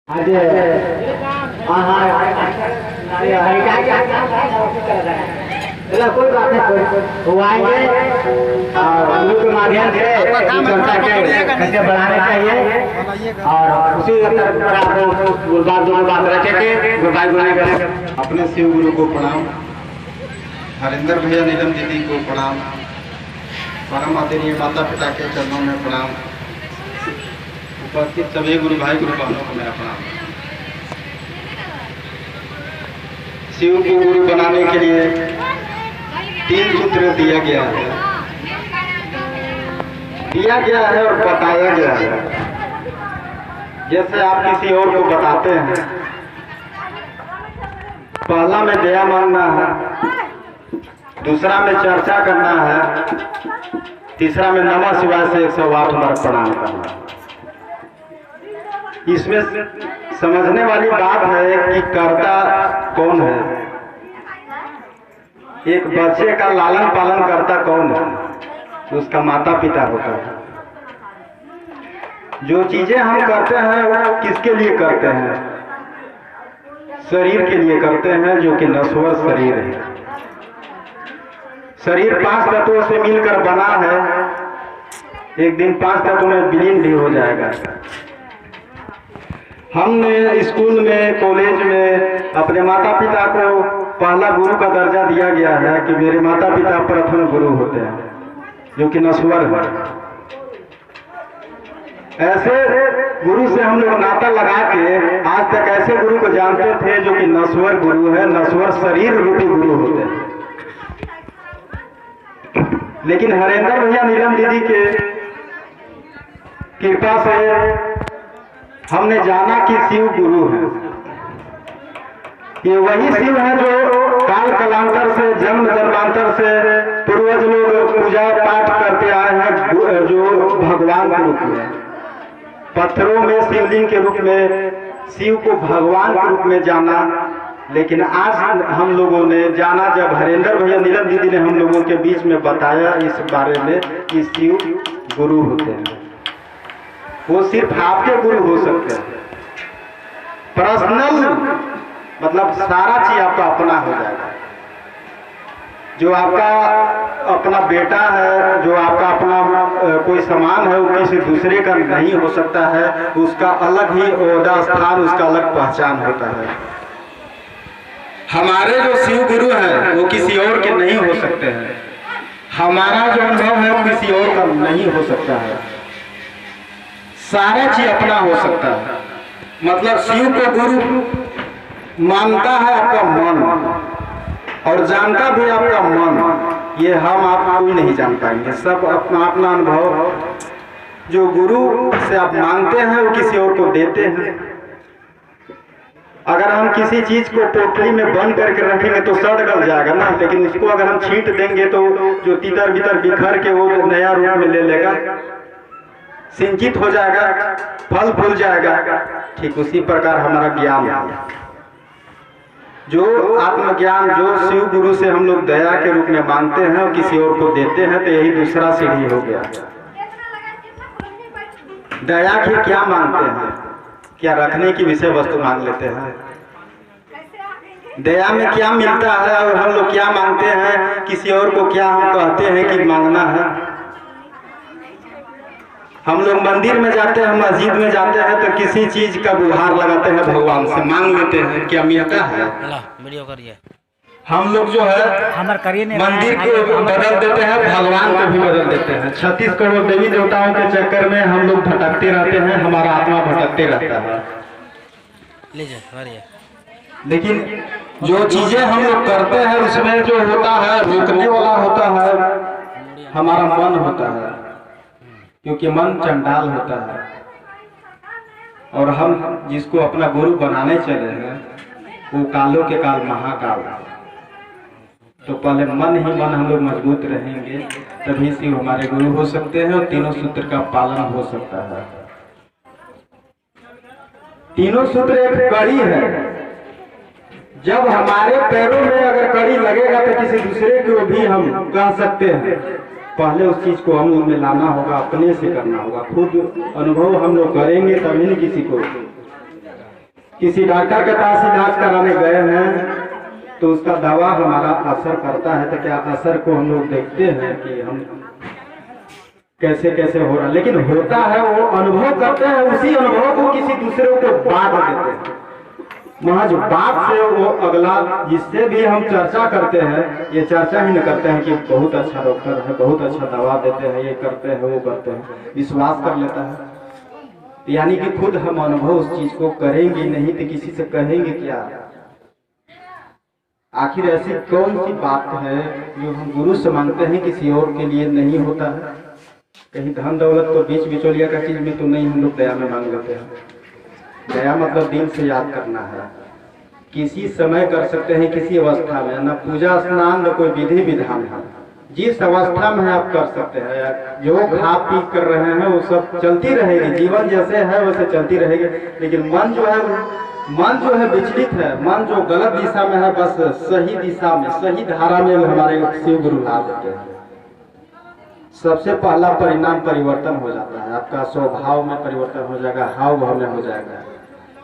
आज कोई बात नहीं, वो आएंगे और गुरु के माध्यम से चर्चा के कैसे बढ़ाने चाहिए और उसी तरह आपको बात रखेंगे। अपने शिव गुरु को प्रणाम, हरिंदर भैया नीलम दीदी को प्रणाम, परम आदरणीय माता पिता के चरणों में प्रणाम, उपस्थित सभी गुरु भाई गुरु बहनों को मेरा प्रणाम। शिव को गुरु बनाने के लिए 3 सूत्र दिया गया है और बताया गया है। जैसे आप किसी और को बताते हैं, पहला में दया मांगना है, दूसरा में चर्चा करना है, तीसरा में नमः शिवाय से 108 बार प्रणाम करना है। इसमें समझने वाली बात है कि कर्ता कौन है। एक बच्चे का लालन पालन करता कौन है? उसका माता पिता होता है। जो चीजें हम करते हैं वो किसके लिए करते हैं? शरीर के लिए करते हैं, जो कि नश्वर शरीर है। शरीर 5 तत्वों से मिलकर बना है, एक दिन 5 तत्वों में विलीन भी हो जाएगा। हमने स्कूल में, कॉलेज में अपने माता पिता को पहला गुरु का दर्जा दिया गया है कि मेरे माता पिता प्रथम गुरु होते हैं, जो कि नश्वर है। ऐसे गुरु से हम लोग नाता लगा के आज तक ऐसे गुरु को जानते थे जो कि नश्वर गुरु है, नश्वर शरीर रूपी गुरु होते हैं। लेकिन हरिंदर भैया नीलम दीदी के कृपा से हमने जाना कि शिव गुरु है। ये वही शिव है जो काल कलांतर से, जन्म जन्मांतर से पूर्वज लोग पूजा पाठ करते आए हैं, जो भगवान के रूप में, पत्थरों में शिवलिंग के रूप में शिव को भगवान के रूप में जाना। लेकिन आज हम लोगों ने जाना जब हरिंदर भैया नीलम दीदी ने हम लोगों के बीच में बताया इस बारे में कि शिव गुरु होते हैं। वो सिर्फ आपके गुरु हो सकते हैं। पर्सनल मतलब सारा चीज आपका अपना हो जाएगा। जो आपका अपना बेटा है, जो आपका अपना कोई सामान है, वो किसी दूसरे का नहीं हो सकता है। उसका अलग ही ओहदा, स्थान, उसका अलग पहचान होता है। हमारे जो शिव गुरु हैं वो किसी और के नहीं हो सकते हैं। हमारा जो अनुभव है वो किसी और का नहीं हो सकता है। सारा चीज अपना हो सकता है। मतलब शिव को गुरु मानता है आपका मन और जानता भी आपका मन। ये हम आप कोई नहीं जान पाएंगे। सब अपना अपना अनुभव जो गुरु से आप मांगते हैं वो किसी और को देते हैं। अगर हम किसी चीज को पोटली में बंद करके रखेंगे तो सड़ गल जाएगा ना, लेकिन उसको अगर हम छींट देंगे तो जो तितर बितर बिखर के वो नया रूप में ले लेगा, सिंचित हो जाएगा, फल फूल जाएगा। ठीक उसी प्रकार हमारा ज्ञान है, जो आत्मज्ञान, जो शिव गुरु से हम लोग दया के रूप में मांगते हैं और किसी और को देते हैं, तो यही दूसरा सीढ़ी हो गया। दया की क्या मांगते हैं? क्या रखने की विषय वस्तु मांग लेते हैं? दया में क्या मिलता है और हम लोग क्या मांगते हैं? किसी और को क्या हम कहते हैं कि मांगना है? हम लोग मंदिर में जाते हैं, मस्जिद में जाते हैं तो किसी चीज का गुहार लगाते हैं, भगवान से मांग लेते हैं, क्या मिलता है? वीडियो करिए। हम लोग जो है मंदिर को बदल देते हैं, भगवान को भी बदल देते हैं। 36 करोड़ देवी देवताओं के चक्कर में हम लोग भटकते रहते हैं, हमारा आत्मा भटकते रहता है। लेकिन जो चीजें हम लोग करते हैं उसमें जो होता है, रोकने वाला होता है, हमारा मन होता है, क्योंकि मन चंडाल होता है। और हम जिसको अपना गुरु बनाने चले हैं वो कालों के काल महाकाल है। तो पहले मन ही मन हम लोग मजबूत रहेंगे, तभी शिव हमारे गुरु हो सकते हैं और तीनों सूत्र का पालन हो सकता है। तीनों सूत्र एक कड़ी है। जब हमारे पैरों में अगर कड़ी लगेगा तो किसी दूसरे को भी हम कह सकते हैं। पहले उस चीज को हम लोग में लाना होगा, अपने से करना होगा। खुद अनुभव हम लोग करेंगे तभी नहीं किसी को किसी डॉक्टर के पास इलाज कराने गए हैं तो उसका दवा हमारा असर करता है, तो क्या असर को हम लोग देखते हैं कि हम कैसे कैसे हो रहा है, लेकिन होता है वो अनुभव करते हैं, उसी अनुभव को किसी दूसरे को बांट देते हैं। महज बात से वो अगला जिससे भी हम चर्चा करते हैं, ये चर्चा ही न करते हैं कि बहुत अच्छा डॉक्टर है, बहुत अच्छा दवा देते हैं, ये करते हैं वो करते हैं, विश्वास कर लेता है। यानी कि खुद हम अनुभव उस चीज को करेंगे नहीं तो किसी से कहेंगे क्या। आखिर ऐसी कौन सी बात है जो हम गुरु से मांगते हैं किसी और के लिए नहीं होता है। कहीं धन दौलत तो बीच बिचौलिया का चीज में तो नहीं हम लोग दया में मांग लेते हैं। दया मतलब दिल से याद करना है, किसी समय कर सकते हैं, किसी अवस्था में, न पूजा स्नान न कोई विधि विधान है, जिस अवस्था में आप कर सकते हैं। जो खा पी कर रहे हैं वो सब चलती रहेगी, जीवन जैसे है वैसे चलती रहेगी, लेकिन मन जो है विचलित है, मन जो गलत दिशा में है, बस सही दिशा में, सही धारा में हमारे शिव गुरु ला देते हैं। सबसे पहला परिणाम परिवर्तन हो जाता है, आपका स्वभाव में परिवर्तन हो जाएगा, हाव भाव में हो जाएगा।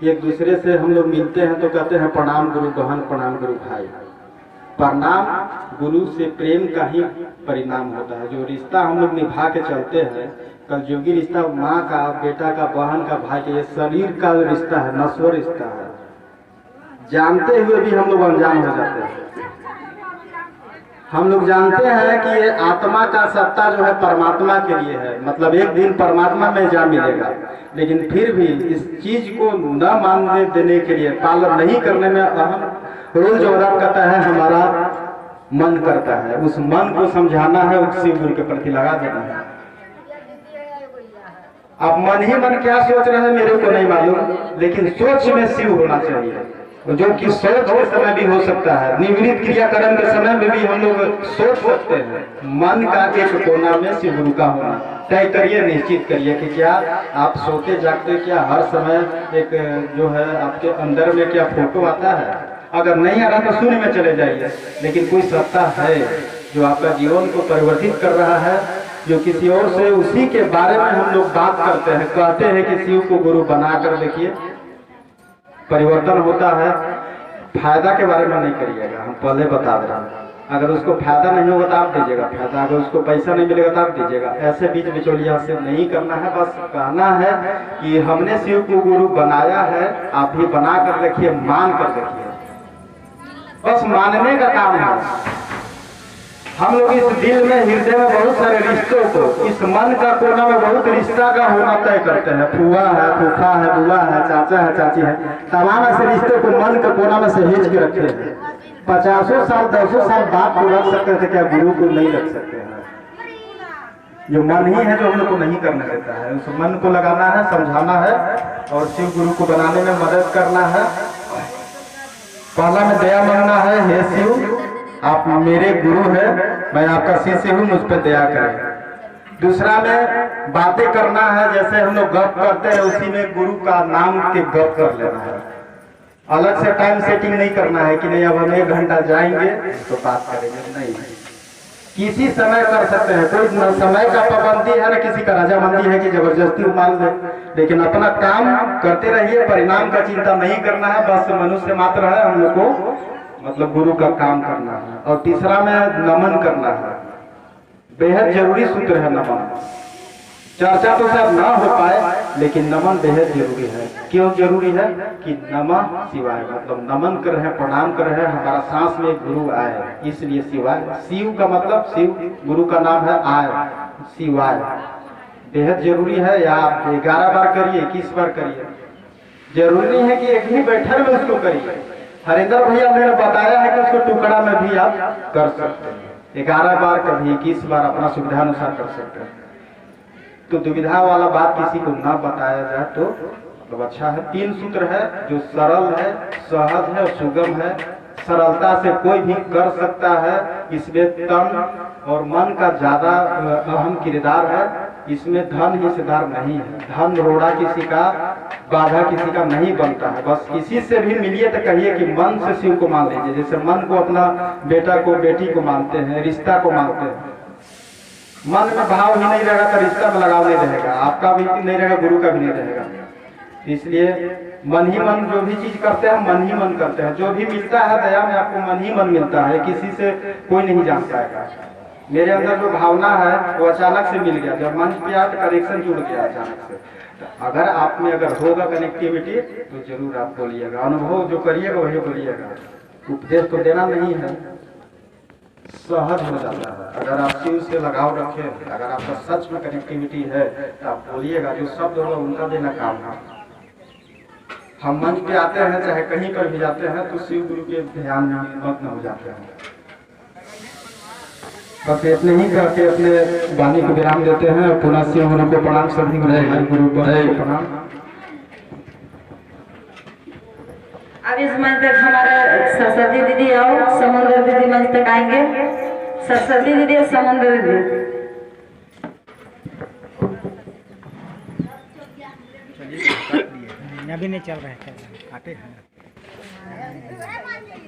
एक दूसरे से हम लोग मिलते हैं तो कहते हैं प्रणाम गुरु बहन, प्रणाम गुरु भाई। प्रणाम गुरु से प्रेम का ही परिणाम होता है। जो रिश्ता हम लोग निभा के चलते हैं, कलयुगी रिश्ता, माँ का, बेटा का, बहन का, भाई का, ये शरीर का रिश्ता है, नश्वर रिश्ता है। जानते हुए भी हम लोग अनजान हो जाते हैं। हम लोग जानते हैं कि ये आत्मा का सत्ता जो है परमात्मा के लिए है, मतलब एक दिन परमात्मा में जा मिलेगा, लेकिन फिर भी इस चीज को न मानने देने के लिए, पालन नहीं करने में अहम रोल जो अदा करता है हमारा मन करता है। उस मन को समझाना है, उस शिव गुरु के प्रति लगा देना है। अब मन ही मन क्या सोच रहे हैं मेरे को नहीं मालूम, लेकिन सोच में शिव होना चाहिए, जो कि सोच के समय भी हो सकता है, निवृत्त क्रियाकर्म के समय में भी हम लोग सोच सकते हैं। मन का एक कोना में शिव गुरु का होना तय करिए, निश्चित करिए कि क्या आप सोते जागते, क्या हर समय एक जो है आपके अंदर में क्या फोटो आता है। अगर नहीं आ रहा तो शून्य में चले जाइए, लेकिन कोई सत्ता है जो आपका जीवन को परिवर्तित कर रहा है, जो किसी और से उसी के बारे में हम लोग बात करते हैं, कहते हैं कि शिव को गुरु बनाकर देखिए परिवर्तन होता है। फायदा के बारे में नहीं करिएगा, हम पहले बता दे रहे हैं। अगर उसको फायदा नहीं होगा तो आप दीजिएगा फायदा, अगर उसको पैसा नहीं मिलेगा तो आप दीजिएगा। ऐसे बीच बिचौलिया से नहीं करना है। बस कहना है कि हमने शिव को गुरु बनाया है, आप भी बना कर देखिए, मान कर देखिए, बस मानने का काम है। हम लोग इस दिल में, हृदय में बहुत सारे रिश्तों को, इस मन का कोना में बहुत रिश्ता का होना तय करते हैं। फुआ है, फूफा है, बुआ है, चाचा है, चाची है, तमाम ऐसे रिश्तों को मन के कोना में सहेज के रखे हैं। 50 साल 200 साल बाप को रख सकते थे, क्या गुरु को नहीं रख सकते हैं? जो मन ही है जो हम लोग को नहीं करने देता है, उस मन को लगाना है, समझाना है और शिव गुरु को बनाने में मदद करना है। पहला में दया मांगना है, हे शिव आप मेरे गुरु हैं, मैं आपका शिष्य हूँ, मुझ पर दया करें। दूसरा में बातें करना है, जैसे हम लोग गप करते हैं उसी में गुरु का नाम के गप कर लेना है। अलग से टाइम सेटिंग नहीं करना है कि नहीं अब हम 1 घंटा जाएंगे तो बात करेंगे, नहीं। किसी समय कर सकते हैं, कोई न समय का पाबंदी है न किसी का रजामंदी है कि जबरदस्ती मान ले, लेकिन अपना काम करते रहिए, परिणाम का चिंता नहीं करना है। बस मनुष्य मात्र है, हम लोग को मतलब गुरु का काम करना है। और तीसरा में नमन करना है, बेहद जरूरी सूत्र है नमन। चर्चा तो शायद ना हो पाए, लेकिन नमन बेहद जरूरी है। क्यों जरूरी है? कि नमः शिवाय, मतलब नमन कर रहे हैं, प्रणाम कर रहे हैं, हमारा सांस में गुरु आए, इसलिए शिवाय। शिव का मतलब शिव, गुरु का नाम है आय, शिवाय बेहद जरूरी है। या आप 11 बार करिए, 21 बार करिए, जरूरी नहीं है कि एक ही बैठक में उसको करिए। हरिंदर भैया ने बताया है कि उसको टुकड़ा में भी आप कर सकते हैं, 11 बार कभी 21 बार अपना सुविधा अनुसार कर सकते हैं। तो दुविधा वाला बात किसी को ना बताया जाए तो मतलब अच्छा है। 3 सूत्र है जो सरल है, सहज है और सुगम है। सरलता से कोई भी कर सकता है, इसमें तन और मन का ज्यादा अहम किरदार है। इसमें धन हिस्सेदार नहीं है, धन रोड़ा किसी का, बाधा किसी का नहीं बनता है। बस किसी से भी मिलिए तो कहिए कि मन से शिव को मान लीजिए, जैसे मन को अपना बेटा को, बेटी को मानते हैं, रिश्ता को मानते हैं। मन में भाव ही नहीं रहेगा तो रिश्ता में लगाव नहीं रहेगा, आपका भी नहीं रहेगा, गुरु का भी नहीं रहेगा। इसलिए मन ही मन जो भी चीज करते हैं मन ही मन करते हैं। जो भी मिलता है दया में आपको मन ही मन मिलता है, किसी से कोई नहीं जान पाएगा। मेरे अंदर जो भावना है वो अचानक से मिल गया, जब मंच पे आया तो कनेक्शन जुड़ गया अचानक से। तो अगर आप में अगर होगा कनेक्टिविटी तो जरूर आप बोलिएगा, अनुभव जो करिएगा वही बोलिएगा। उपदेश तो देना नहीं है, सहज हो जाता है। अगर आप शिव से लगाव रखें, अगर आपका सच में कनेक्टिविटी है तो आप बोलिएगा, जो शब्द होगा उनका देना काम है। हम मंच पे आते हैं चाहे कहीं पर भी जाते हैं तो शिव गुरु के ध्यान में मग्न हो जाते हैं। बस इतने ही करके अपने वाणी को विराम देते हैं। पुनः शिव गुरु को प्रणाम, सभी गुरु को प्रणाम। अब इस मंच तक हमारे सरस्वती दीदी और समुद्र दीदी मंच तक आएंगे। सरस्वती दीदी और समुद्र दीदी। अभी नहीं चल रहा है, काटे हैं।